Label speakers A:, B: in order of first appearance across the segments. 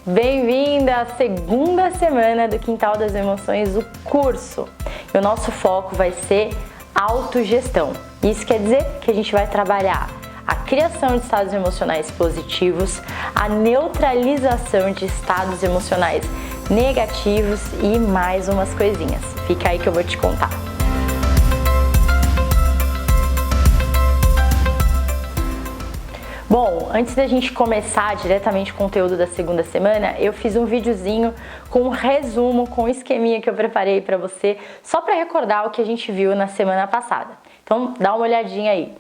A: Bem-vinda à segunda semana do Quintal das Emoções, o curso. E o nosso foco vai ser autogestão. Isso quer dizer que a gente vai trabalhar a criação de estados emocionais positivos, a neutralização de estados emocionais negativos e mais umas coisinhas. Fica aí que eu vou te contar. Bom, antes da gente começar diretamente o conteúdo da segunda semana, eu fiz um videozinho com um resumo, com um esqueminha que eu preparei para você, só para recordar o que a gente viu na semana passada. Então, dá uma olhadinha aí.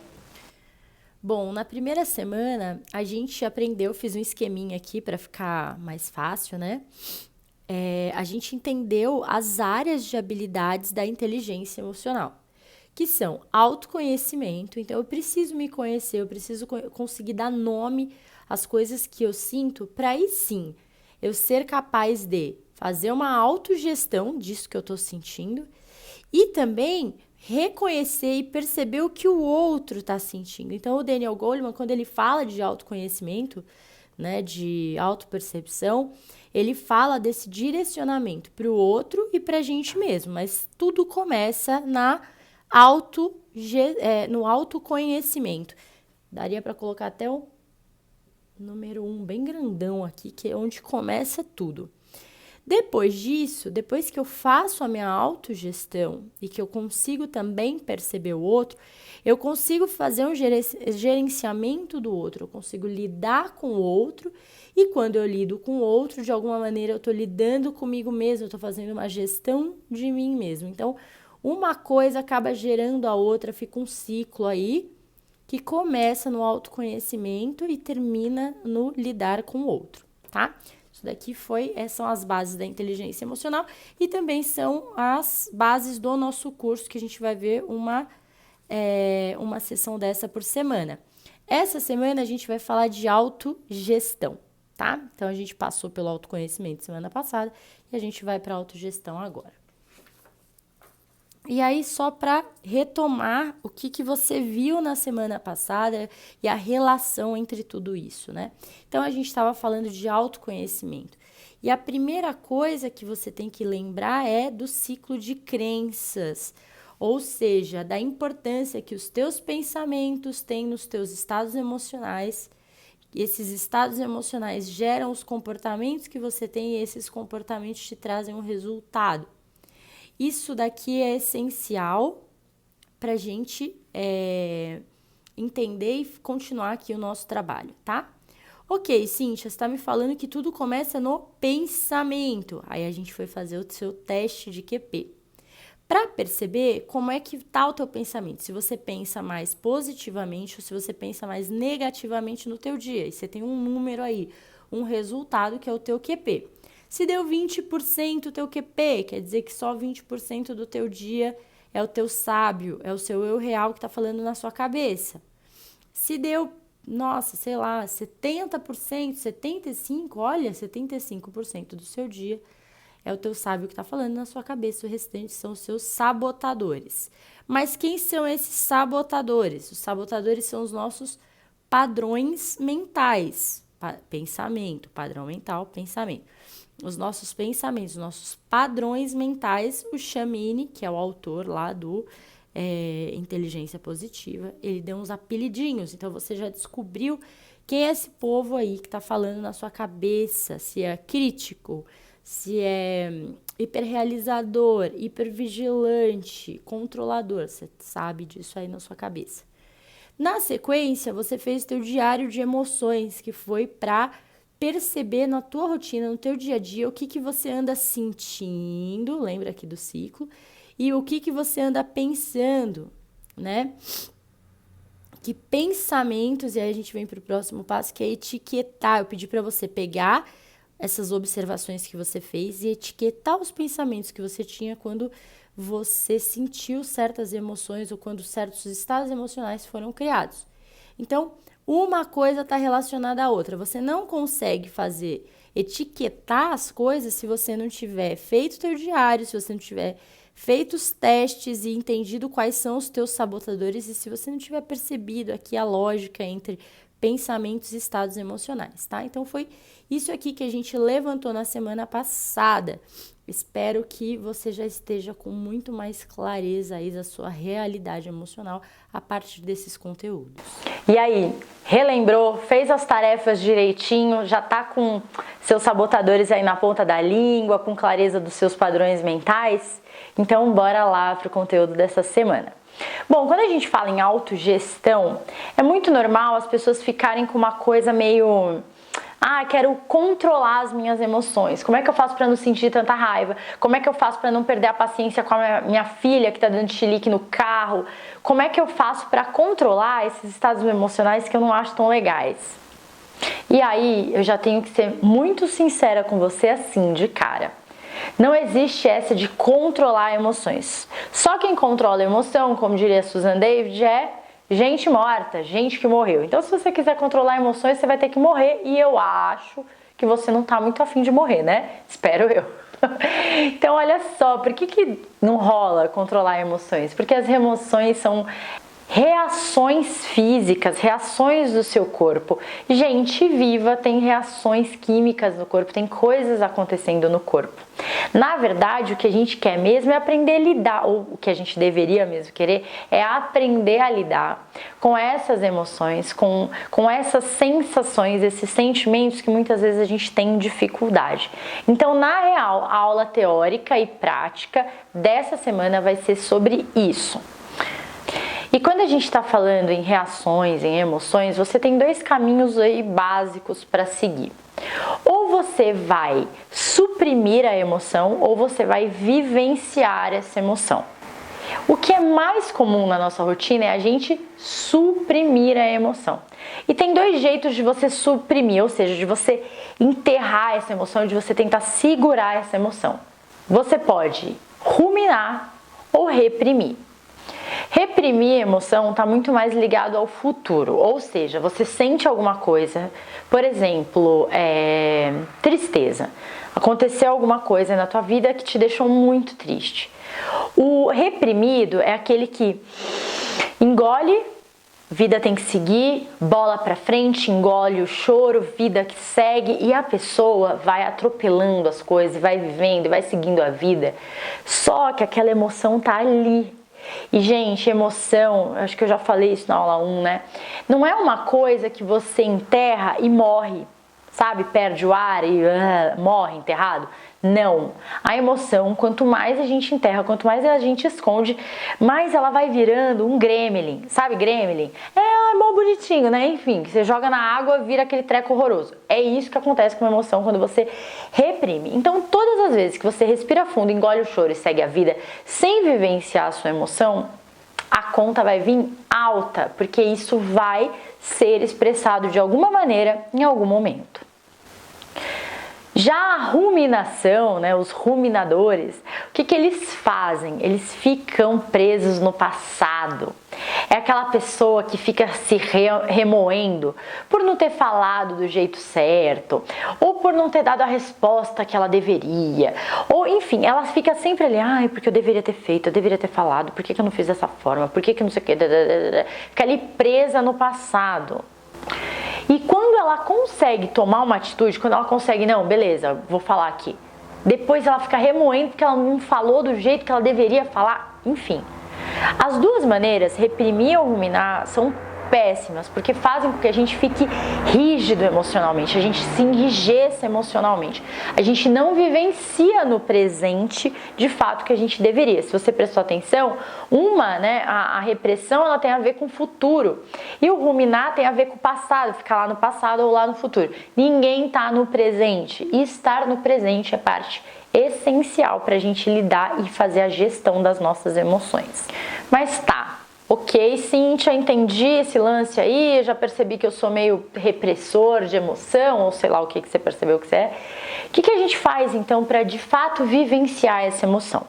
B: Bom, na primeira semana a gente aprendeu, fiz um esqueminha aqui para ficar mais fácil, né? A gente entendeu as áreas de habilidades da inteligência emocional, que são autoconhecimento. Então, eu preciso me conhecer, eu preciso conseguir dar nome às coisas que eu sinto, para aí sim eu ser capaz de fazer uma autogestão disso que eu estou sentindo e também reconhecer e perceber o que o outro está sentindo. Então, o Daniel Goleman, quando ele fala de autoconhecimento, né, de autopercepção, ele fala desse direcionamento para o outro e para a gente mesmo, mas tudo começa no autoconhecimento. Daria para colocar até o número 1 bem grandão aqui, que é onde começa tudo. Depois disso, depois que eu faço a minha autogestão e que eu consigo também perceber o outro, eu consigo fazer um gerenciamento do outro, eu consigo lidar com o outro e quando eu lido com o outro, de alguma maneira eu estou lidando comigo mesmo, eu estou fazendo uma gestão de mim mesmo. Então, uma coisa acaba gerando a outra, fica um ciclo aí que começa no autoconhecimento e termina no lidar com o outro, tá? Isso daqui são as bases da inteligência emocional e também são as bases do nosso curso, que a gente vai ver uma sessão dessa por semana. Essa semana a gente vai falar de autogestão, tá? Então, a gente passou pelo autoconhecimento semana passada e a gente vai para a autogestão agora. E aí, só para retomar o que você viu na semana passada e a relação entre tudo isso, né? Então, a gente estava falando de autoconhecimento. E a primeira coisa que você tem que lembrar é do ciclo de crenças, ou seja, da importância que os teus pensamentos têm nos teus estados emocionais. Esses estados emocionais geram os comportamentos que você tem e esses comportamentos te trazem um resultado. Isso daqui é essencial para a gente entender e continuar aqui o nosso trabalho, tá? Ok, Cíntia, você está me falando que tudo começa no pensamento. Aí a gente foi fazer o seu teste de QP. Para perceber como é que está o teu pensamento, se você pensa mais positivamente ou se você pensa mais negativamente no teu dia. E você tem um número aí, um resultado que é o teu QP. Se deu 20% o teu QP, quer dizer que só 20% do teu dia é o teu sábio, é o seu eu real que está falando na sua cabeça. Se deu, 70%, 75%, olha, 75% do seu dia é o teu sábio que está falando na sua cabeça, o restante são os seus sabotadores. Mas quem são esses sabotadores? Os sabotadores são os nossos padrões mentais, pensamento, padrão mental, pensamento. Os nossos pensamentos, os nossos padrões mentais, o Chamini, que é o autor lá do Inteligência Positiva, ele deu uns apelidinhos, então você já descobriu quem é esse povo aí que está falando na sua cabeça, se é crítico, se é hiperrealizador, hipervigilante, controlador, você sabe disso aí na sua cabeça. Na sequência, você fez o teu diário de emoções, que foi para perceber na tua rotina, no teu dia a dia, o que você anda sentindo, lembra aqui do ciclo, e o que você anda pensando, né? Que pensamentos, e aí a gente vem para o próximo passo, que é etiquetar. Eu pedi para você pegar essas observações que você fez e etiquetar os pensamentos que você tinha quando você sentiu certas emoções ou quando certos estados emocionais foram criados. Então, uma coisa está relacionada à outra. Você não consegue etiquetar as coisas se você não tiver feito o teu diário, se você não tiver feito os testes e entendido quais são os teus sabotadores e se você não tiver percebido aqui a lógica entre pensamentos e estados emocionais, tá? Então foi isso aqui que a gente levantou na semana passada. Espero que você já esteja com muito mais clareza aí da sua realidade emocional a partir desses conteúdos.
A: E aí, relembrou? Fez as tarefas direitinho? Já tá com seus sabotadores aí na ponta da língua, com clareza dos seus padrões mentais? Então, bora lá pro conteúdo dessa semana. Bom, quando a gente fala em autogestão, é muito normal as pessoas ficarem com uma coisa meio... quero controlar as minhas emoções. Como é que eu faço para não sentir tanta raiva? Como é que eu faço para não perder a paciência com a minha filha que tá dando chilique no carro? Como é que eu faço para controlar esses estados emocionais que eu não acho tão legais? E aí, eu já tenho que ser muito sincera com você assim, de cara. Não existe essa de controlar emoções. Só quem controla a emoção, como diria Susan David, é gente morta, gente que morreu. Então, se você quiser controlar emoções, você vai ter que morrer. E eu acho que você não tá muito afim de morrer, né? Espero eu. Então, olha só, por que não rola controlar emoções? Porque as emoções são reações físicas, reações do seu corpo. Gente viva tem reações químicas no corpo, tem coisas acontecendo no corpo. Na verdade, o que a gente quer mesmo é aprender a lidar, ou o que a gente deveria mesmo querer é aprender a lidar com essas emoções, com essas sensações, esses sentimentos que muitas vezes a gente tem dificuldade. Então, na real, a aula teórica e prática dessa semana vai ser sobre isso. E quando a gente está falando em reações, em emoções, você tem dois caminhos aí básicos para seguir. Ou você vai suprimir a emoção, ou você vai vivenciar essa emoção. O que é mais comum na nossa rotina é a gente suprimir a emoção. E tem dois jeitos de você suprimir, ou seja, de você enterrar essa emoção, de você tentar segurar essa emoção. Você pode ruminar ou reprimir. Reprimir a emoção está muito mais ligado ao futuro, ou seja, você sente alguma coisa, por exemplo, tristeza. Aconteceu alguma coisa na tua vida que te deixou muito triste. O reprimido é aquele que engole, vida tem que seguir, bola pra frente, engole o choro, vida que segue e a pessoa vai atropelando as coisas, vai vivendo, vai seguindo a vida. Só que aquela emoção tá ali. E, gente, emoção, acho que eu já falei isso na aula 1, né? Não é uma coisa que você enterra e morre, sabe? Perde o ar e morre enterrado. Não. A emoção, quanto mais a gente enterra, quanto mais a gente esconde, mais ela vai virando um gremlin. Sabe gremlin? É mó bonitinho, né? Enfim, você joga na água, vira aquele treco horroroso. É isso que acontece com a emoção quando você reprime. Então, todas as vezes que você respira fundo, engole o choro e segue a vida, sem vivenciar a sua emoção, a conta vai vir alta, porque isso vai ser expressado de alguma maneira em algum momento. Já a ruminação, né, os ruminadores, o que eles fazem? Eles ficam presos no passado. É aquela pessoa que fica se remoendo por não ter falado do jeito certo, ou por não ter dado a resposta que ela deveria, ou enfim, ela fica sempre ali, porque eu deveria ter feito, eu deveria ter falado, por que eu não fiz dessa forma, por que não sei o que, fica ali presa no passado. E quando ela consegue tomar uma atitude, quando ela consegue, não, beleza, vou falar aqui. Depois ela fica remoendo porque ela não falou do jeito que ela deveria falar, enfim. As duas maneiras, reprimir ou ruminar, são péssimas, porque fazem com que a gente fique rígido emocionalmente, a gente se enrijeça emocionalmente, a gente não vivencia no presente de fato que a gente deveria. Se você prestou atenção, a repressão ela tem a ver com o futuro e o ruminar tem a ver com o passado, ficar lá no passado ou lá no futuro. Ninguém está no presente e estar no presente é parte essencial para a gente lidar e fazer a gestão das nossas emoções. Mas tá, ok, Cíntia, entendi esse lance aí, já percebi que eu sou meio repressor de emoção, ou sei lá o que você percebeu que você é. O que a gente faz então para de fato vivenciar essa emoção?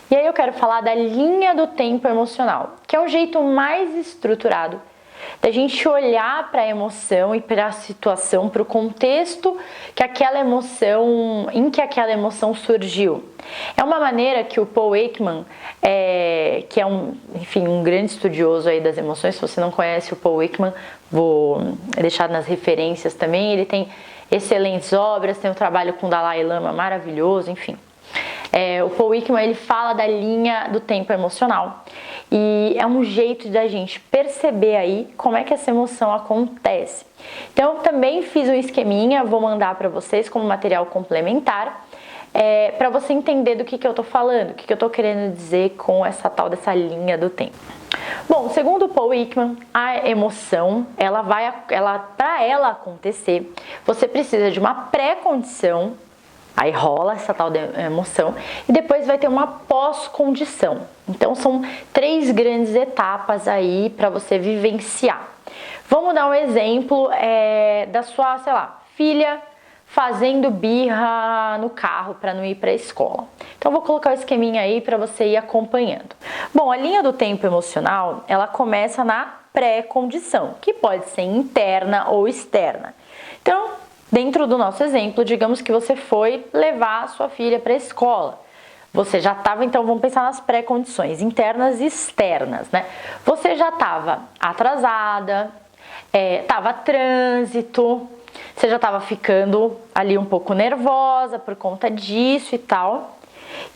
A: E aí eu quero falar da linha do tempo emocional, que é um jeito mais estruturado da gente olhar para a emoção e para a situação, para o contexto que em que aquela emoção surgiu. É uma maneira que o Paul Ekman, que é um grande estudioso aí das emoções. Se você não conhece o Paul Ekman, vou deixar nas referências também. Ele tem excelentes obras, tem um trabalho com o Dalai Lama maravilhoso, enfim. O Paul Ekman, ele fala da linha do tempo emocional e é um jeito da gente perceber aí como é que essa emoção acontece. Então, eu também fiz um esqueminha, vou mandar para vocês como material complementar, para você entender do que eu tô falando, o que eu tô querendo dizer com essa tal dessa linha do tempo. Bom, segundo o Paul Ekman, a emoção, para ela acontecer, você precisa de uma pré-condição. Aí rola essa tal de emoção e depois vai ter uma pós-condição. Então são 3 grandes etapas aí para você vivenciar. Vamos dar um exemplo da sua, sei lá, filha fazendo birra no carro para não ir para a escola. Então vou colocar o esqueminha aí para você ir acompanhando. Bom, a linha do tempo emocional, ela começa na pré-condição, que pode ser interna ou externa. Então, dentro do nosso exemplo, digamos que você foi levar a sua filha para a escola. Você já estava, então vamos pensar nas pré-condições internas e externas, né? Você já estava atrasada, estava trânsito, você já estava ficando ali um pouco nervosa por conta disso e tal.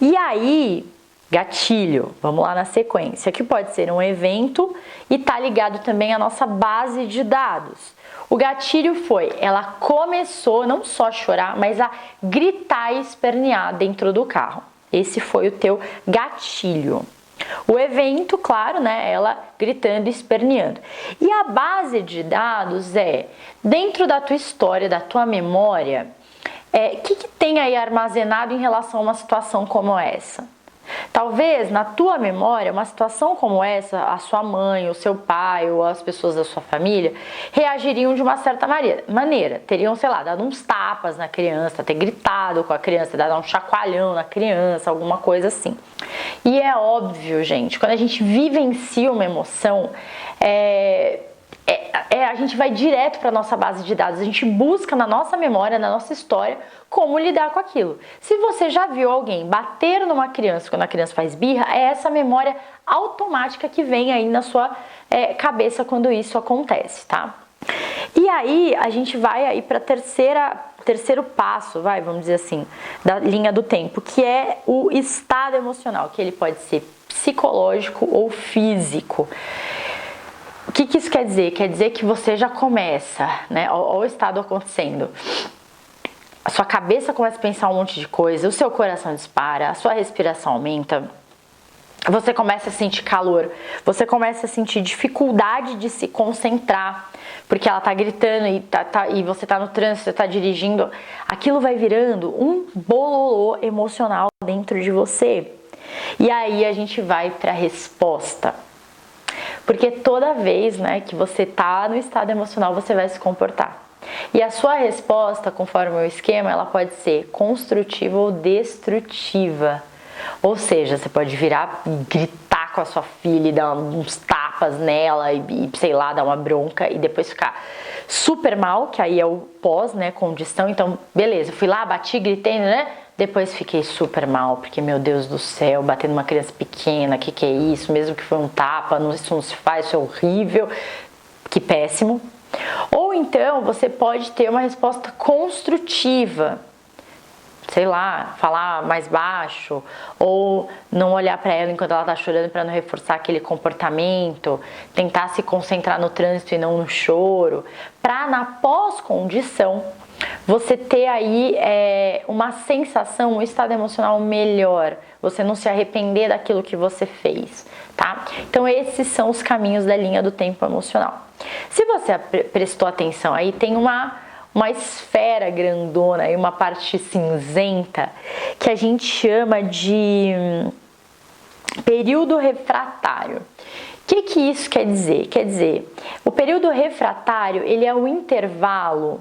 A: E aí, gatilho, vamos lá na sequência, que pode ser um evento e tá ligado também à nossa base de dados. O gatilho foi, ela começou não só a chorar, mas a gritar e espernear dentro do carro. Esse foi o teu gatilho. O evento, claro, né, ela gritando e esperneando. E a base de dados dentro da tua história, da tua memória, o que tem aí armazenado em relação a uma situação como essa? Talvez na tua memória, uma situação como essa, a sua mãe, o seu pai ou as pessoas da sua família reagiriam de uma certa maneira. Teriam, sei lá, dado uns tapas na criança, ter gritado com a criança, dado um chacoalhão na criança, alguma coisa assim. E é óbvio, gente, quando a gente vivencia uma emoção, a gente vai direto para a nossa base de dados, a gente busca na nossa memória, na nossa história, como lidar com aquilo. Se você já viu alguém bater numa criança quando a criança faz birra, é essa memória automática que vem aí na sua cabeça quando isso acontece, tá? E aí a gente vai aí para terceiro passo, vamos dizer assim, da linha do tempo, que é o estado emocional, que ele pode ser psicológico ou físico. O que isso quer dizer? Quer dizer que você já começa, né? Olha o estado acontecendo. A sua cabeça começa a pensar um monte de coisa, o seu coração dispara, a sua respiração aumenta, você começa a sentir calor, você começa a sentir dificuldade de se concentrar, porque ela tá gritando e você tá no trânsito, você tá dirigindo. Aquilo vai virando um bololô emocional dentro de você. E aí a gente vai para a resposta. Porque toda vez, né, que você tá no estado emocional, você vai se comportar. E a sua resposta, conforme o esquema, ela pode ser construtiva ou destrutiva. Ou seja, você pode virar e gritar com a sua filha e dar uns tapas nela e sei lá, dar uma bronca e depois ficar super mal, que aí é o pós, né, condição. Então, beleza, fui lá, bati, gritei, né? Depois fiquei super mal, porque, meu Deus do céu, bater numa criança pequena, que é isso? Mesmo que foi um tapa, isso não se faz, isso é horrível, que péssimo. Ou então, você pode ter uma resposta construtiva, sei lá, falar mais baixo, ou não olhar para ela enquanto ela tá chorando para não reforçar aquele comportamento, tentar se concentrar no trânsito e não no choro, para na pós-condição você ter aí uma sensação, um estado emocional melhor, você não se arrepender daquilo que você fez, tá? Então esses são os caminhos da linha do tempo emocional. Se você prestou atenção aí, tem uma esfera grandona e uma parte cinzenta que a gente chama de período refratário. O que isso quer dizer? Quer dizer, o período refratário, ele é o intervalo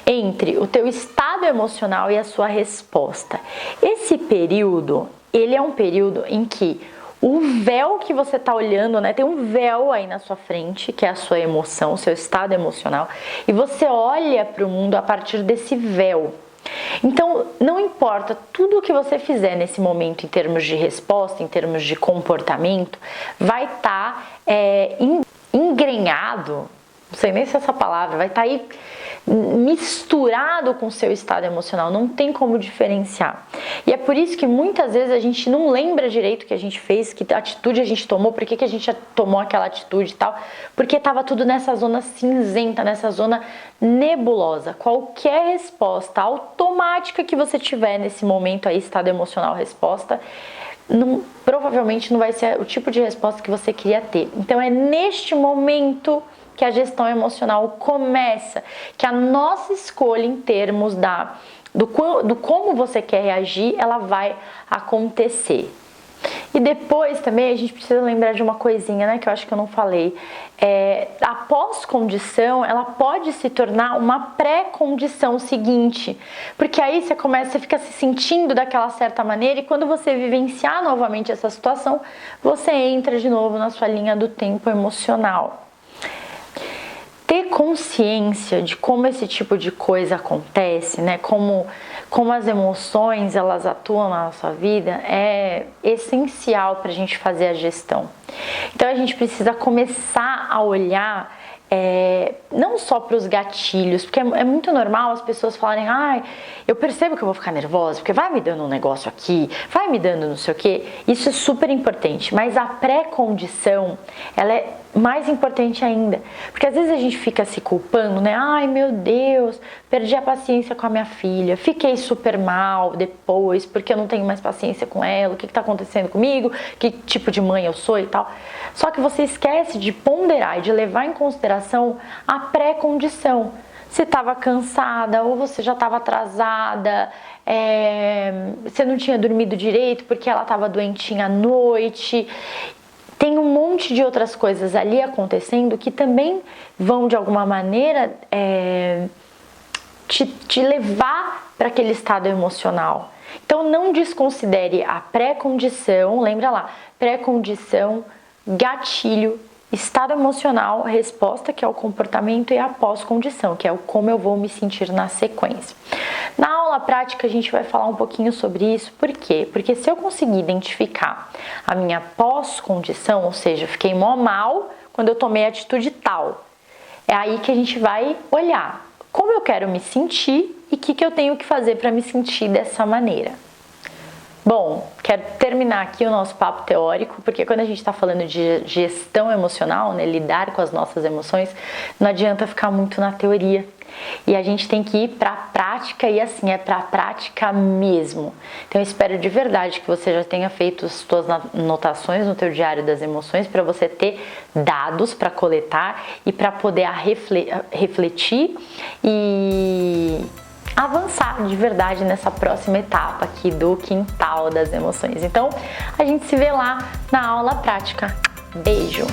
A: entre o teu estado emocional e a sua resposta. Esse período, ele é um período em que o véu que você tá olhando, né? Tem um véu aí na sua frente, que é a sua emoção, o seu estado emocional, e você olha para o mundo a partir desse véu. Então, não importa tudo o que você fizer nesse momento em termos de resposta, em termos de comportamento, vai estar engrenhado, não sei nem se é essa palavra, vai estar aí misturado com o seu estado emocional, não tem como diferenciar. E é por isso que muitas vezes a gente não lembra direito o que a gente fez, que atitude a gente tomou, por que a gente tomou aquela atitude e tal, porque estava tudo nessa zona cinzenta, nessa zona nebulosa. Qualquer resposta automática que você tiver nesse momento aí, estado emocional, resposta, provavelmente não vai ser o tipo de resposta que você queria ter. Então é neste momento que a gestão emocional começa, que a nossa escolha em termos do como você quer reagir, ela vai acontecer. E depois também a gente precisa lembrar de uma coisinha, né, que eu acho que eu não falei. A pós-condição, ela pode se tornar uma pré-condição seguinte, porque aí você fica se sentindo daquela certa maneira e quando você vivenciar novamente essa situação, você entra de novo na sua linha do tempo emocional. Ter consciência de como esse tipo de coisa acontece, né? Como as emoções elas atuam na nossa vida é essencial para a gente fazer a gestão. Então a gente precisa começar a olhar não só para os gatilhos, porque é muito normal as pessoas falarem, eu percebo que eu vou ficar nervosa, porque vai me dando um negócio aqui, vai me dando não sei o quê. Isso é super importante, mas a pré-condição, ela é mais importante ainda, porque às vezes a gente fica se culpando, né? Ai, meu Deus, perdi a paciência com a minha filha, fiquei super mal depois, porque eu não tenho mais paciência com ela, o que está acontecendo comigo, que tipo de mãe eu sou e tal. Só que você esquece de ponderar e de levar em consideração a pré-condição. Você estava cansada ou você já estava atrasada, você não tinha dormido direito porque ela estava doentinha à noite. Tem um monte de outras coisas ali acontecendo que também vão, de alguma maneira, te levar para aquele estado emocional. Então, não desconsidere a pré-condição, lembra lá, pré-condição, gatilho, estado emocional, resposta, que é o comportamento, e a pós-condição, que é o como eu vou me sentir na sequência. Na aula prática a gente vai falar um pouquinho sobre isso, por quê? Porque se eu conseguir identificar a minha pós-condição, ou seja, eu fiquei mó mal quando eu tomei a atitude tal, é aí que a gente vai olhar como eu quero me sentir e o que eu tenho que fazer para me sentir dessa maneira. Bom, quero terminar aqui o nosso papo teórico, porque quando a gente está falando de gestão emocional, né, lidar com as nossas emoções, não adianta ficar muito na teoria. E a gente tem que ir para a prática, e assim, é para a prática mesmo. Então eu espero de verdade que você já tenha feito as suas anotações no teu diário das emoções, para você ter dados para coletar e para poder refletir e avançar de verdade nessa próxima etapa aqui do quintal das emoções. Então, a gente se vê lá na aula prática. Beijo!